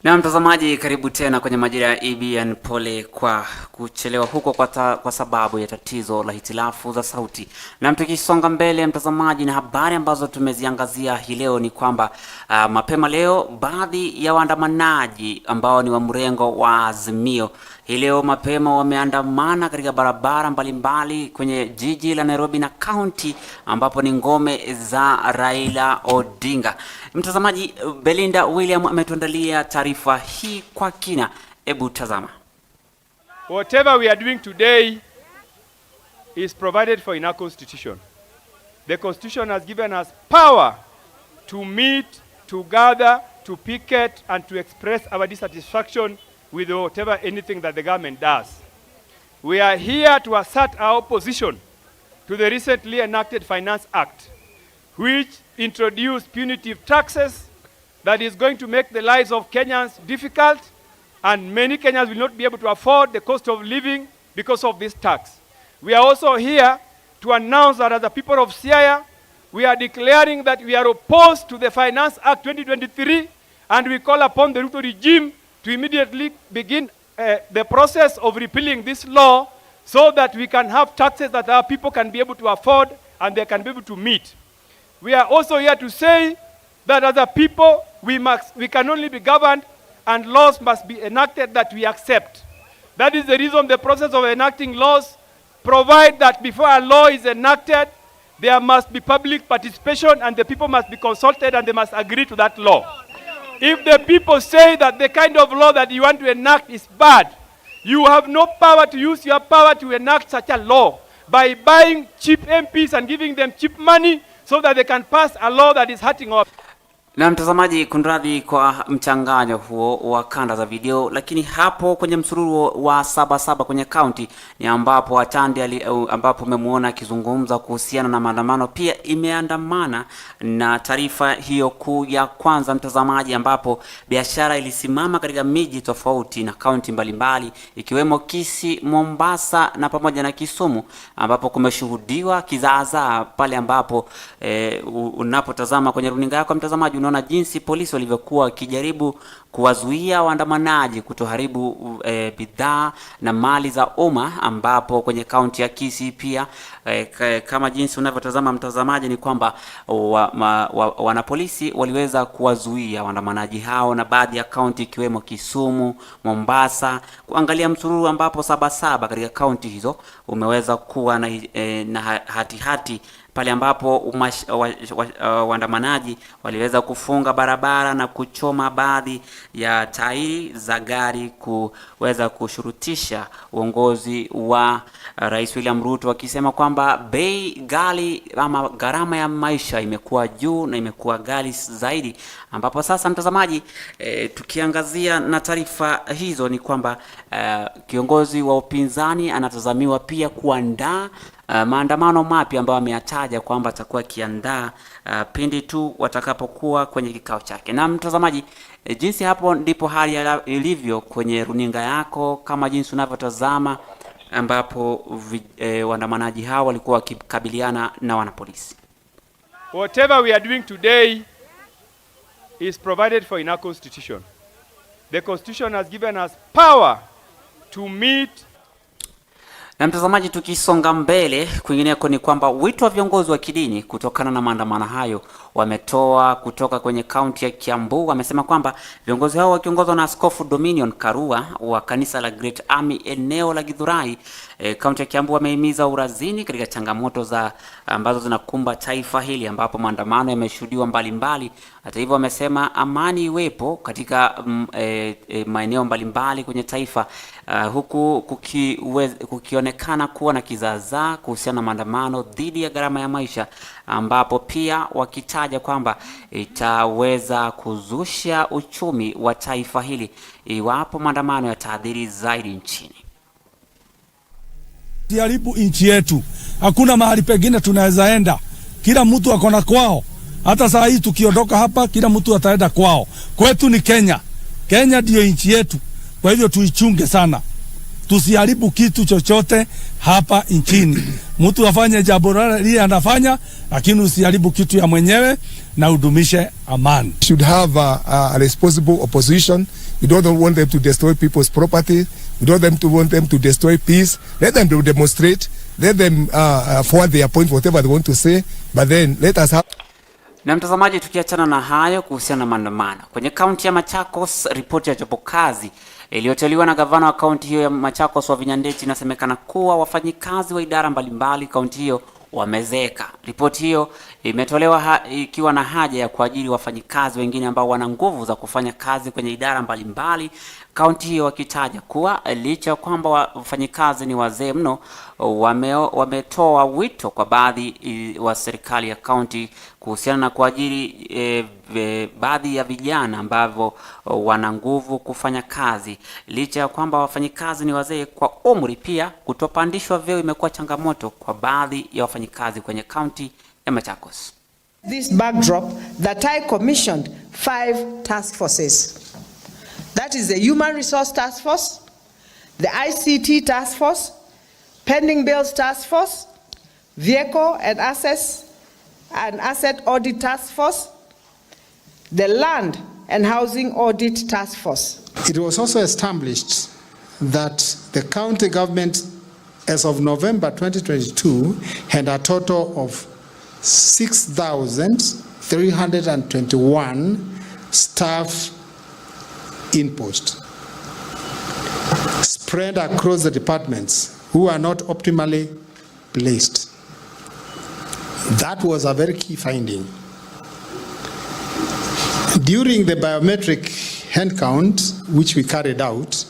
Na mtazamaji, karibu tena kwenye Majira ya EBN. Pole kwa kuchelewa huko kwa sababu ya tatizo la hitilafu za sauti. Na tukisonga mbele mtazamaji, na habari ambazo tumeziangazia hii leo ni kwamba mapema leo baadhi ya waandamanaji ambao ni wa mrengo wa Azimio hii leo mapema wameandamana katika barabara mbalimbali kwenye jiji la Nairobi na county ambapo ni ngome za Raila Odinga. Mtazamaji, Belinda William ametuandalia taarifa hii kwa kina. Ebu tazama. Whatever we are doing today is provided for in our constitution. The constitution has given us power to meet, to gather, to picket and to express our dissatisfaction with whatever anything that the government does. We are here to assert our opposition to the recently enacted Finance Act, which introduced punitive taxes that is going to make the lives of Kenyans difficult, and many Kenyans will not be able to afford the cost of living because of this tax. We are also here to announce that as the people of Siaya, we are declaring that we are opposed to the Finance Act 2023, and we call upon the Ruto regime to immediately begin the process of repealing this law so that we can have taxes that our people can be able to afford and they can be able to meet. We are also here to say that as a people, we can only be governed and laws must be enacted that we accept. That is the reason the process of enacting laws provide that before a law is enacted, there must be public participation and the people must be consulted and they must agree to that law. If the people say that the kind of law that you want to enact is bad, you have no power to use your power to enact such a law by buying cheap MPs and giving them cheap money so that they can pass a law that is hurting our. Na mtazamaji, kunradhi kwa mchanganyo huo wa kanda za video, lakini hapo kwenye msururu wa 77 kwenye county ni ambapo Atandi ambapo umemuona akizungumza kuhusiana na maandamano pia imeandamana na taarifa hiyo kuu ya kwanza mtazamaji, ambapo biashara ilisimama katika miji tofauti na county mbalimbali ikiwemo Kisii, Mombasa na pamoja na Kisumu, ambapo kumeshuhudiwa kizaazaa pale ambapo unapotazama kwenye runinga yako mtazamaji unaona jinsi polisi walivyokuwa wakijaribu kuwazuia waandamanaji kutoharibu bidhaa na mali za umma, ambapo kwenye kaunti ya Kisii pia kama jinsi unavyotazama mtazamaji ni kwamba wanapolisi waliweza kuwazuia waandamanaji hao, na baadhi ya kaunti ikiwemo Kisumu, Mombasa. Kuangalia msururu ambapo 77 katika kaunti hizo umeweza kuwa na hati pale ambapo waandamanaji waliweza kufunga barabara na kuchoma baadhi ya tairi za gari kuweza kushurutisha uongozi wa Rais William Ruto, akisema kwamba bei ghali ama gharama ya maisha imekuwa juu na imekuwa ghali zaidi, ambapo sasa mtazamaji tukiangazia na taarifa hizo ni kwamba kiongozi wa upinzani anatazamiwa pia kuandaa maandamano mapya ambayo ameyataja kwamba atakuwa kiandaa pindi tu watakapokuwa kwenye kikao chake. Na mtazamaji, jinsi hapo ndipo hali ilivyo kwenye runinga yako kama jinsi unavyotazama, ambapo waandamanaji hao walikuwa wakikabiliana na wanapolisi. Whatever we are doing today is provided for in our constitution. The constitution has given us power to meet. Na mtazamaji, tukisonga mbele kwingineko ni kwamba wito wa viongozi wa kidini kutokana na maandamano hayo wametoa kutoka kwenye kaunti ya Kiambu. Wamesema kwamba viongozi hao wakiongozwa na Askofu Dominion Karua wa kanisa la Great Army eneo la Githurai kaunti ya Kiambu wamehimiza urazini katika changamoto ambazo zinakumba taifa hili, ambapo maandamano yameshuhudiwa mbalimbali. Hata hivyo wamesema amani iwepo katika maeneo mbalimbali kwenye taifa, huku kukionekana kuwa na kizaazaa kuhusiana na maandamano dhidi ya gharama ya maisha, ambapo pia wakitaja kwamba itaweza kuzusha uchumi wa taifa hili iwapo maandamano yataadhiri zaidi nchini. Tiharibu nchi yetu, hakuna mahali pengine tunaweza enda, kila mtu akona kwao. Hata saa hii tukiondoka hapa kila mtu ataenda kwao. Kwetu ni Kenya. Kenya ndio nchi yetu. Kwa hivyo tuichunge sana, tusiharibu kitu chochote hapa nchini. Mtu afanye jambo lile anafanya, lakini usiharibu kitu ya mwenyewe na udumishe amani. Should have a responsible opposition We don't want them to destroy people's property. We don't want them to destroy peace. Let them demonstrate. Let them forward their point, whatever they want to say. But then let us have... Na mtazamaji, tukiachana na hayo kuhusiana na maandamano kwenye kaunti ya Machakos, ripoti ya jopo kazi iliyotolewa na gavana wa kaunti hiyo ya Machakos Wavinya Ndeti inasemekana kuwa wafanyikazi wa idara mbalimbali kaunti hiyo wamezeka. Ripoti hiyo imetolewa ikiwa na haja ya kuajiri wafanyikazi wengine ambao wana nguvu za kufanya kazi kwenye idara mbalimbali kaunti hiyo, wakitaja kuwa licha ya kwamba wafanyikazi ni wazee mno, wametoa wito kwa baadhi wa serikali ya kaunti kuhusiana na kuajiri baadhi ya vijana ambao wana nguvu kufanya kazi. Licha ya kwamba wafanyikazi ni wazee kwa umri, pia kutopandishwa vyeo imekuwa changamoto kwa baadhi ya wafanyikazi kwenye kaunti ya Machakos. This backdrop that I commissioned 5 task forces. That is the Human Resource Task Force, the ICT Task Force, Pending Bills Task Force, Vehicle and Asset Audit Task Force, the Land and Housing Audit Task Force. It was also established that the county government, as of November 2022, had a total of 6,321 staff in post, spread across the departments who are not optimally placed. That was a very key finding. During the biometric hand count, which we carried out,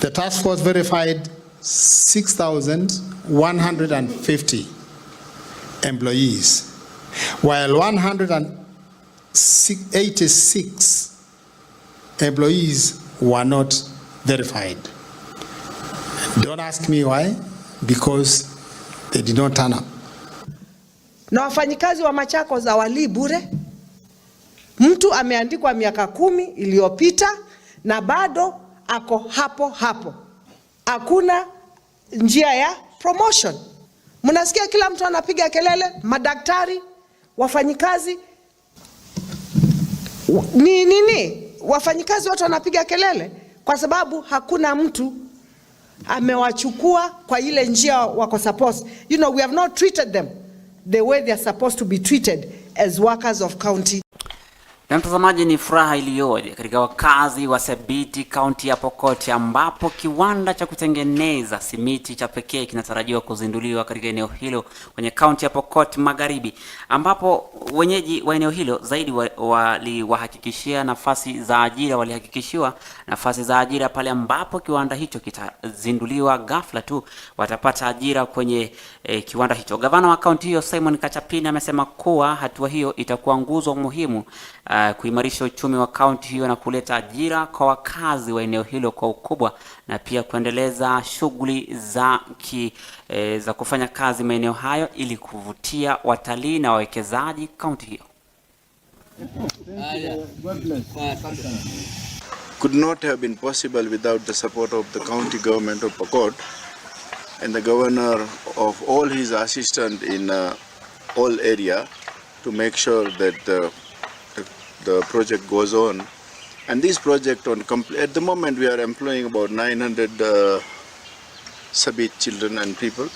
the task force verified 6,150 employees, while 186 employees were not verified. Don't ask me why, because they did not turn up. Na wafanyikazi wa Machakos hawalii bure. Mtu ameandikwa miaka 10 iliyopita na bado ako hapo hapo. Hakuna njia ya promotion. Mnasikia kila mtu anapiga kelele, madaktari, wafanyikazi. Wafanyikazi wote wanapiga kelele kwa sababu hakuna mtu amewachukua kwa ile njia wako supposed. You know, we have not treated them the way they are supposed to be treated as workers of county. Na mtazamaji, ni furaha iliyoje katika wakazi wa Sabiti, kaunti ya Pokot, ambapo kiwanda cha kutengeneza simiti cha pekee kinatarajiwa kuzinduliwa katika eneo hilo kwenye kaunti ya Pokot Magharibi, ambapo wenyeji wa eneo hilo zaidi walihakikishiwa nafasi za ajira pale ambapo kiwanda hicho kitazinduliwa. Ghafla tu watapata ajira kwenye kiwanda hicho. Gavana wa kaunti hiyo Simon Kachapini amesema kuwa hatua hiyo itakuwa nguzo muhimu kuimarisha uchumi wa kaunti hiyo na kuleta ajira kwa wakazi wa eneo hilo kwa ukubwa, na pia kuendeleza shughuli za kufanya kazi maeneo hayo ili kuvutia watalii na wawekezaji kaunti hiyo. Could not have been possible without the support of the county government of Pokot and the governor of all his assistants in all area to make sure that the project goes on. And this project at the moment we are employing about 900 Sabit children and people,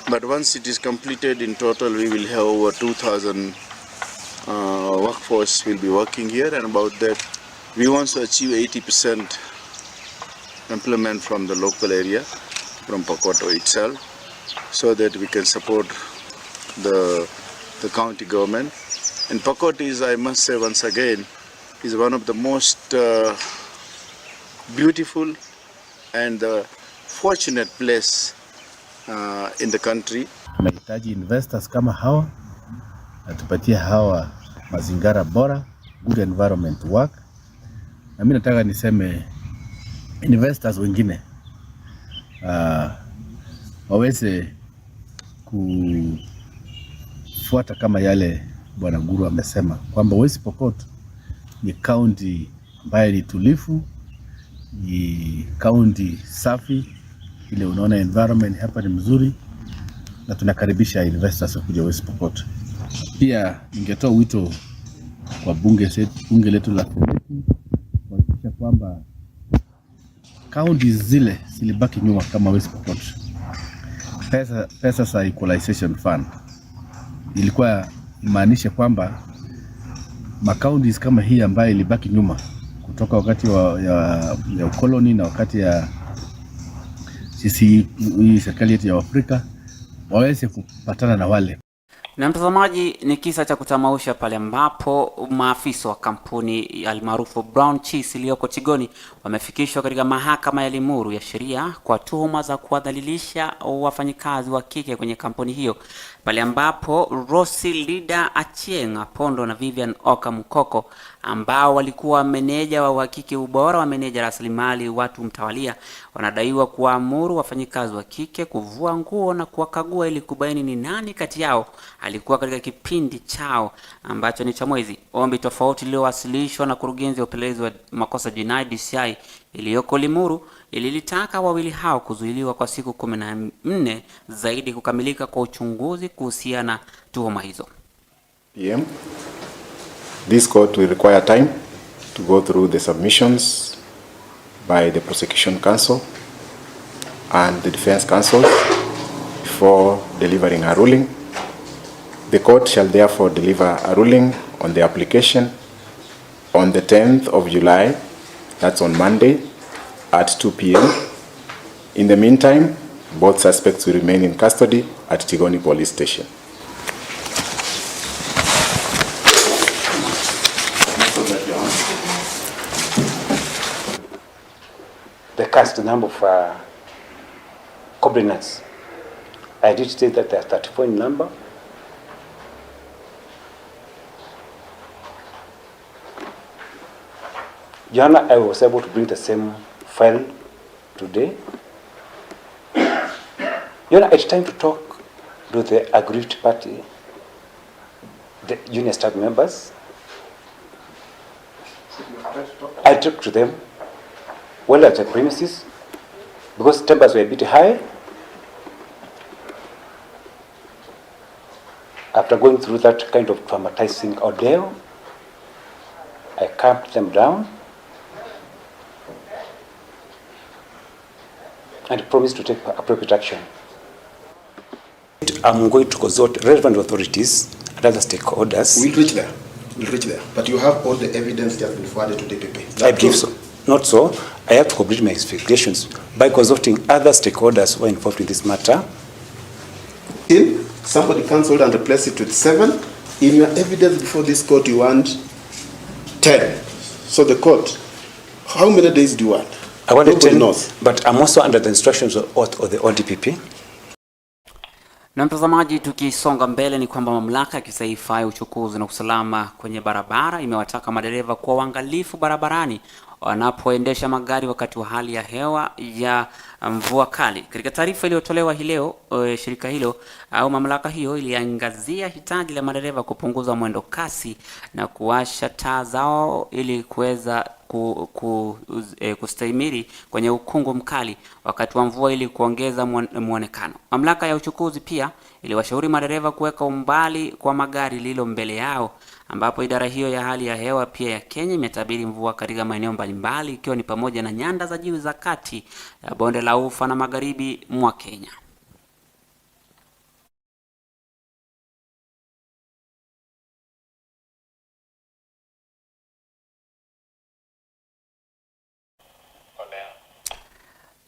but once it is completed, in total we will have over 2,000 workforce will be working here, and about that we want to achieve 80% employment from the local area, from Pokot itself, so that we can support the county government. And Pokot is, I must say once again, is one of the most beautiful and fortunate place in the country. Tunahitaji investors kama hawa, atupatie hawa mazingara bora, good environment work. Na mimi nataka niseme investors wengine waweze kufuata kama yale Bwana Guru amesema kwamba West Pokot ni county ambayo ni tulifu, ni county safi, ile unaona environment hapa ni mzuri, na tunakaribisha investors kuja West Pokot. Pia ningetoa wito kwa bunge letu la Seneti kaunti zile zilibaki nyuma kama West Pokot, pesa za equalization fund ilikuwa imaanisha kwamba makaunti kama hii ambayo ilibaki nyuma kutoka wakati ya ukoloni na wakati ya sisi hii serikali yetu ya Afrika waweze kupatana na wale. Na mtazamaji, ni kisa cha kutamausha pale ambapo maafisa wa kampuni almaarufu Brown Cheese iliyoko Tigoni wamefikishwa katika mahakama ya Limuru ya sheria kwa tuhuma za kuwadhalilisha wafanyikazi wa kike kwenye kampuni hiyo, pale ambapo Rosi Lida Achieng Apondo na Vivian Oka Mukoko ambao walikuwa meneja wa uhakiki ubora wa meneja rasilimali watu mtawalia wanadaiwa kuamuru wafanyikazi wa kike kuvua nguo na kuwakagua ili kubaini ni nani kati yao alikuwa katika kipindi chao ambacho ni cha mwezi. Ombi tofauti lililowasilishwa na kurugenzi ya upelelezi wa makosa jinai DCI iliyoko Limuru ililitaka wawili hao kuzuiliwa kwa siku 14 zaidi kukamilika kwa uchunguzi kuhusiana tuhuma hizo. This court will require time to go through the submissions by the prosecution counsel and the defense counsel before delivering a ruling. The court shall therefore deliver a ruling on the application on the 10th of July, that's on Monday, at 2 p.m. In the meantime, both suspects will remain in custody at Tigoni Police Station. The cast number of coordinates. I did state that they are 34 in number. Jana, I was able to bring the same file today. Jana, it's time to talk to the aggrieved party, the junior staff members. I talked to them well at the premises because tempers were a bit high. After going through that kind of traumatizing ordeal, I calmed them down and promised to take appropriate action. I'm going to consult relevant authorities and other stakeholders. We'll reach there. But you have all the evidence that has been forwarded to DPP. I believe so. Not so. I have to complete my investigations by consulting other stakeholders who are involved in this matter. Somebody cancelled and replaced it with 7. In your evidence before this court, you want 10. So the court, how many days do you want? I wanted 10, but I'm also under the instructions of the ODPP. Na mtazamaji, tukisonga mbele ni kwamba mamlaka ya kitaifa ya uchukuzi na usalama kwenye barabara imewataka madereva kuwa waangalifu barabarani wanapoendesha magari wakati wa hali ya hewa ya mvua kali. Katika taarifa iliyotolewa hii leo, shirika hilo au mamlaka hiyo iliangazia hitaji la madereva kupunguza mwendo kasi na kuwasha taa zao ili kuweza kustahimili kwenye ukungu mkali wakati wa mvua ili kuongeza muonekano. Mamlaka ya uchukuzi pia iliwashauri madereva kuweka umbali kwa magari lilo mbele yao, ambapo idara hiyo ya hali ya hewa pia ya Kenya imetabiri mvua katika maeneo mbalimbali ikiwa ni pamoja na nyanda za juu za kati, bonde la Ufa na magharibi mwa Kenya.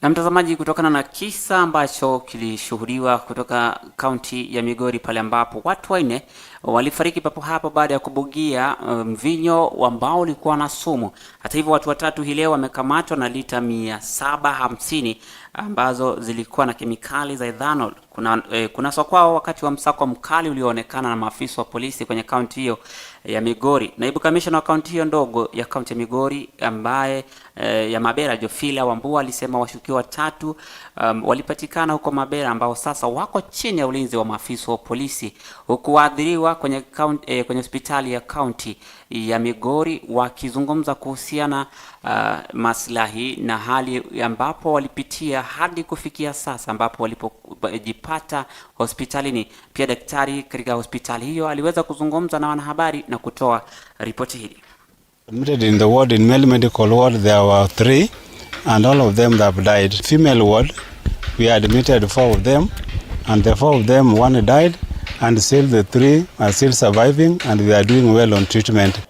Na mtazamaji, kutokana na kisa ambacho kilishuhudiwa kutoka kaunti ya Migori pale ambapo watu 4 walifariki papo hapo baada ya kubugia mvinyo ambao ulikuwa na sumu. Hata hivyo watu 3 hii leo wamekamatwa na lita 750 ambazo zilikuwa na kemikali za ethanol kunaswa kwao wakati wa msako mkali ulioonekana na maafisa wa polisi kwenye kaunti hiyo ya Migori. Naibu kamishna wa kaunti hiyo ndogo ya kaunti ya Migori ambaye ya Mabera Jofila Wambua alisema washukiwa 3 walipatikana huko Mabera ambao sasa wako chini ya ulinzi wa maafisa wa polisi, huku waadhiriwa kwenye hospitali ya kaunti ya Migori wakizungumza kuhusiana maslahi na hali ambapo walipitia hadi kufikia sasa ambapo walipojipata hospitalini. Pia daktari katika hospitali hiyo aliweza kuzungumza na wanahabari na kutoa ripoti hili. Admitted in the ward, in male medical ward, there were 3, and all of them that have died. Female ward, we admitted 4 of them, and the 4 of them, 1 died, and still the 3 are still surviving, and they are doing well on treatment.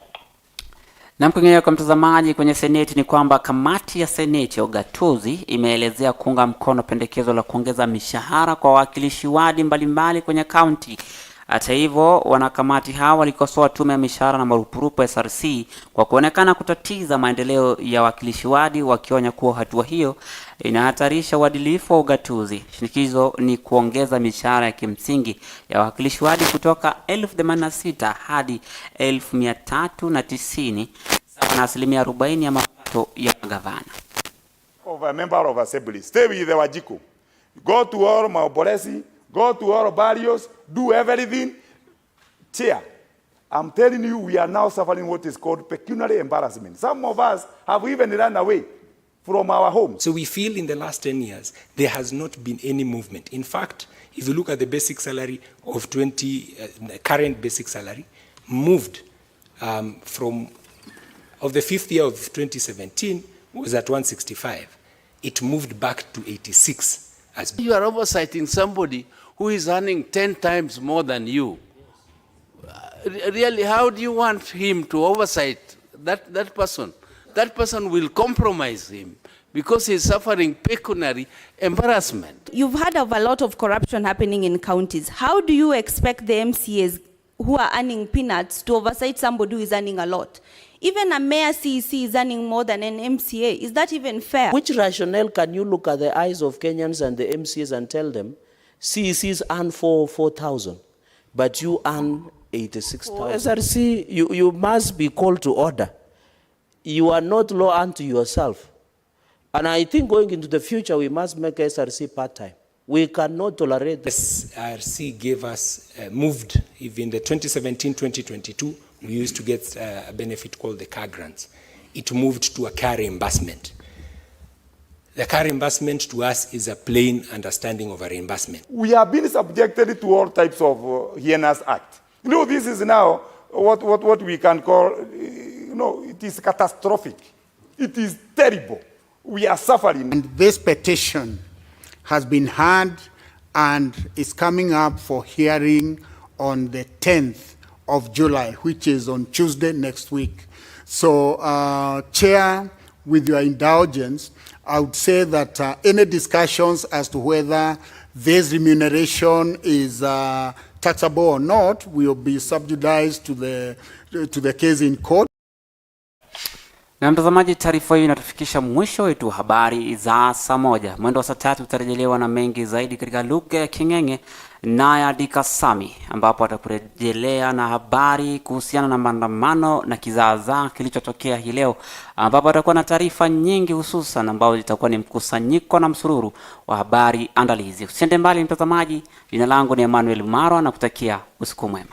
Na mkwingine kwa mtazamaji, kwenye seneti ni kwamba kamati ya seneti ya ugatuzi imeelezea kuunga mkono pendekezo la kuongeza mishahara kwa wawakilishi wadi mbalimbali kwenye kaunti. Hata hivyo, wanakamati hao walikosoa tume ya mishahara na marupurupu SRC kwa kuonekana kutatiza maendeleo ya wawakilishi wadi, wakionya kuwa hatua hiyo inahatarisha uadilifu wa ugatuzi. Shinikizo ni kuongeza mishahara ya kimsingi ya wawakilishi wadi kutoka 1086 hadi 1390 sawa na 40% ya mapato ya gavana. Of a member of assembly, stay with the Wajiko, go to all Maoboresi, go to all barrios, do everything. Chair, I'm telling you, we are now suffering what is called pecuniary embarrassment. Some of us have even run away from our homes. So we feel in the last 10 years, there has not been any movement. In fact, if you look at the basic salary of current basic salary, moved from the 5th year of 2017 was at 165. It moved back to 86. You are oversighting somebody who is earning 10 times more than you. Really, how do you want him to oversight that person? That person will compromise him because he's suffering pecuniary embarrassment. You've heard of a lot of corruption happening in counties. How do you expect the MCAs who are earning peanuts to oversight somebody who is earning a lot? Even a mayor CEC is earning more than an MCA. Is that even fair? Which rationale can you look at the eyes of Kenyans and the MCAs and tell them CECs earn 4,000, but you earn 86,000? SRC, you must be called to order. You are not law unto yourself. And I think going into the future, we must make SRC part-time. We cannot tolerate this. SRC gave us, moved, even the 2017-2022, we used to get a benefit called the car grants. It moved to a car reimbursement. The car reimbursement to us is a plain understanding of a reimbursement. We have been subjected to all types of heinous act. You know, this is now what we can call, it is catastrophic. It is terrible. We are suffering. And this petition has been heard and is coming up for hearing on the 10th of July, which is on Tuesday next week. So, Chair, with your indulgence, I would say that any discussions as to whether this remuneration is taxable or not will be subjudiced to the case in court. Na mtazamaji, taarifa hii inatufikisha mwisho wetu habari za saa 1. Mwendo wa saa 3 utarejelewa na mengi zaidi katika lugha ya King'eng'e na ya Dikasami, ambapo atakurejelea na habari kuhusiana na maandamano na kizaazaa kilichotokea hii leo, ambapo atakuwa na taarifa nyingi hususan ambao itakuwa ni mkusanyiko na msururu wa habari andalizi. Usiende mbali mtazamaji, jina langu ni Emmanuel Marwa na kutakia usiku mwema.